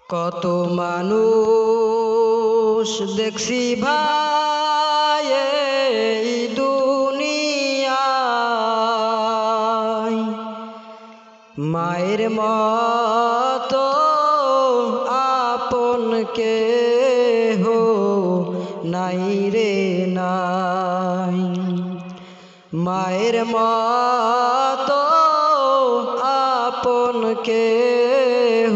কত মানুষ দেখছি ভাই এই দুনিয়ায়, মায়ের মতো আপন কেহ নাই রে নাই। মায়ের মতো আপন কেহ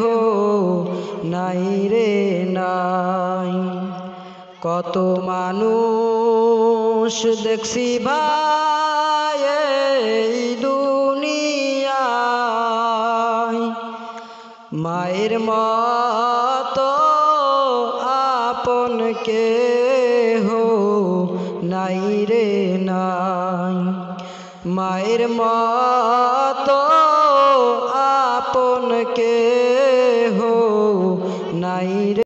নাই রে নাই। কত মানুষ দেখছি ভাই এই দুনিয়ায়, মায়ের মতো আপন কেহ নাই রে নাই। মায়ের মতো আপন কেহ নাই রে।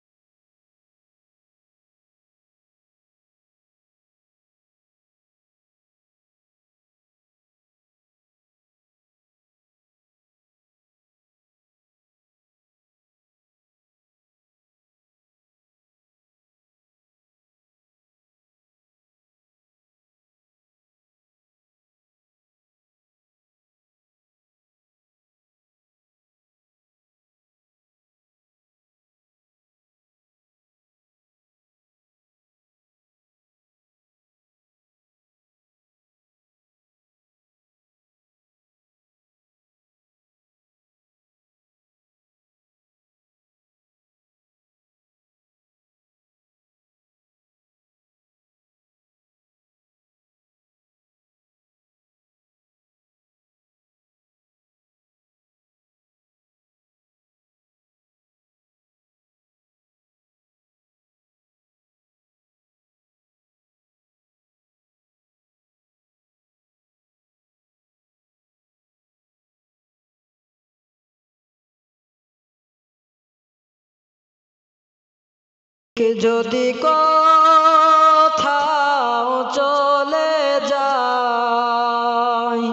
যদি কোথাও চলে যায়,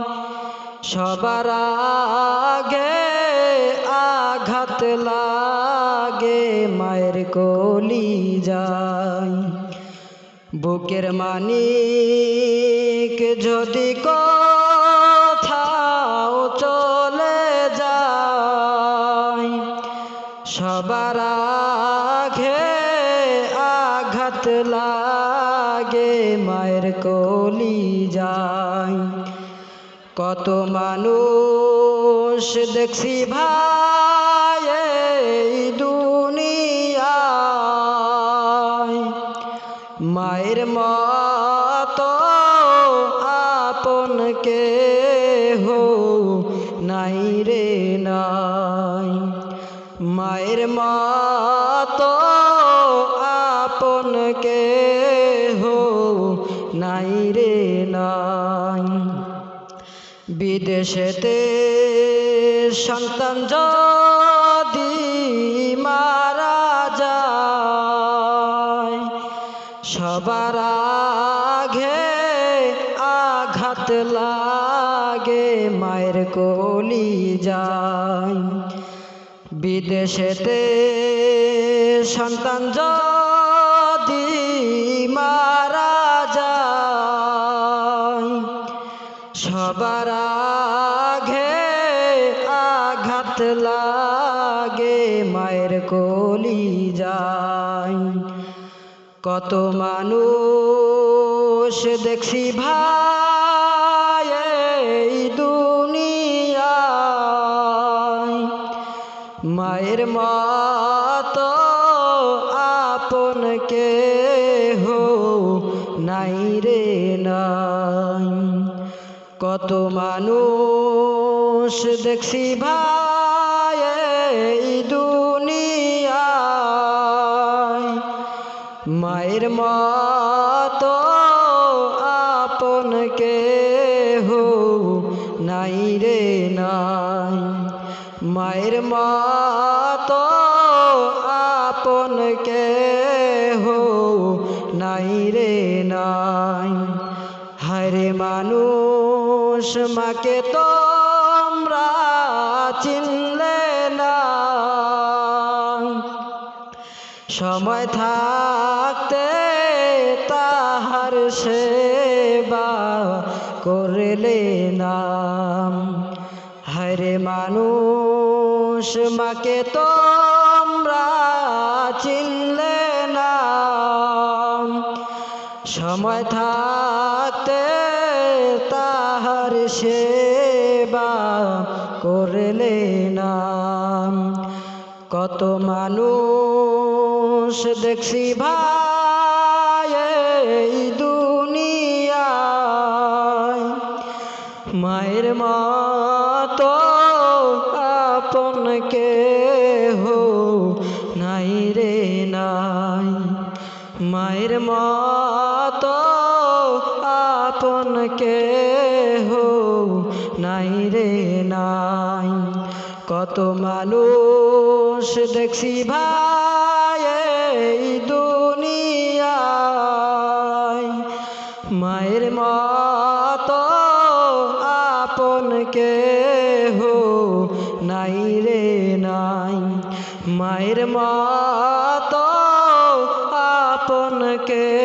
সবার আগে আঘাত লাগে মায়ের কলিজায়। বুকের মানিক যদি কোথাও চলে যায়, সবার আগে আঘাত লাগে মায়ের কলিজায়। কত মানুষ দেখছি ভাই এই দুনিয়ায়, মায়ের মতো আপন কেহ নাই রে নাই। মায়ের মতো আপন কেহ নাই রে নাই। বিদেশেতে সন্তান যদি মারা যায়, সবার আগে আঘাত লাগে মায়ের কলিজায়। বিদেশেতে সন্তান যদি মারা যায়, সবার আগে আঘাত লাগে মায়ের কলিজায়। কত মানুষ দেখছি ভাই এই দুনিয়ায়, মায়ের মতো আপন কেহ নাই রে নাই। কত মানুষ দেখছি ভাই এই দুনিয়ায়, মায়ের মতো আপন কেহ নাই রে নাই। মায়ের মতো আপন কেহ নাই রে নাই। হায়রে মানুষ মাকে তোমরা চিনলে না, সময় থাকতে তাহার সেবা করলে না। হরে মানুষ মাকে তোমরা চিনলে না, সময় থাকতে তাহার সেবা করলে না। কত মানুষ দেখছি ভাই এই দুনিয়ায়, মায়ের মতো আপন কেহ নাই রে নাই, মায়ের মতো আপন কেহ নাই রে নাই। কত মানুষ দেখছি ভাই এই দুনিয়ায়, মায়ের মতো আপন কেহ নাই রে নাই, মায়ের মতো আপন কেহ